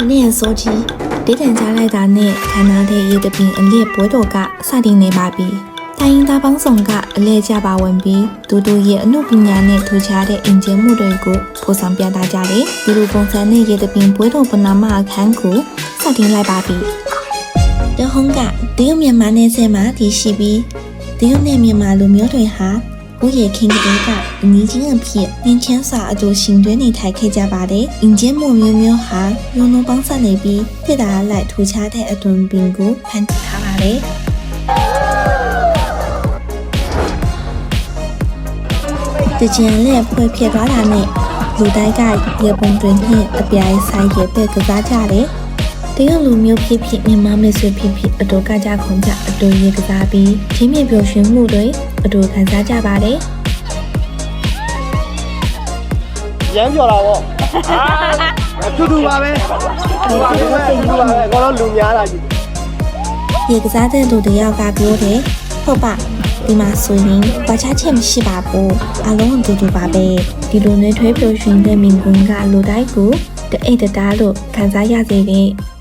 နေ့စောကြီးဒေသကြားလိုက်တာနဲ့ခန္ဓာတဲ့ရေတပင်အလစ်ပွဲတော်ကစတင်နေပါပြီ။တိုင်းရင်းသားပေါင်းစုံကအလဲကျပါဝင်ပြီးဒူဒူရဲ့အမှုပညာနဲ့ထူခြားတဲ့အင်ဂျင်မှုတွေကိုဖော်ဆောင်ပြသကြတယ်။ဒီလိုပုံစံနဲ့ရေတပင်ပွဲတော်ပနာမအခန်းကိုစတင်လိုက်ပါပြီ။တဟုံးကတရုတ်မြန်မာနယ်စပ်မှာတည်ရှိပြီးတရုတ်နဲ့မြန်မာလူမျိုးတွေဟာဦးရေခင်ကလေးကအနီးချင်းအဖြစ်နင်းချမ်းစာအတူရှင်တွဲနေထိုင်ခဲ့ကြပါတယ်။အင်ဂျင်မှုမျိုးဟာရုံလုံးပေါင်းစပ်နေပြီးတစ်တာလိုက်ထူခြားတဲ့အသွင်ပင်ကိုဖန်တီးထားပါတယ်။တကြံနဲ့ဖွဲ့ဖြစ်သွားတာနဲ့လူတိုင်းကရေပုံတွင်နဲ့အပြိုင်ဆိုင်ရဲ့ပဲကစားကြတယ်။တရုတ်လူမျိုးဖြစ်ဖြစ်မြန်မာမျိုးဖြစ်ဖြစ်အတူကကြခုံကြအတူရေကစားပြီးချင်းမြေပြောရွှင်မှုတွေအတူခံစားကြပါတယ်။ရမ်းပြော်တာပေါ့။တူတူပါပဲ။တူပါပဲ။ကောတော့လူများလာကြီး။ရေကစားတဲ့လူတယောက်ကပြောတယ်။ဟုတ်ပါဒီမှာဆိုရင်ဘာချချက်မရှိပါဘူး။အလုံးတူတူပါပဲ။ဒီလိုနဲ့ထွေးပြောရွှင်တဲ့မင်ကွန်းကလူတိုင်းကိုတအိတ်တသားလို့ခံစားရစေတယ်။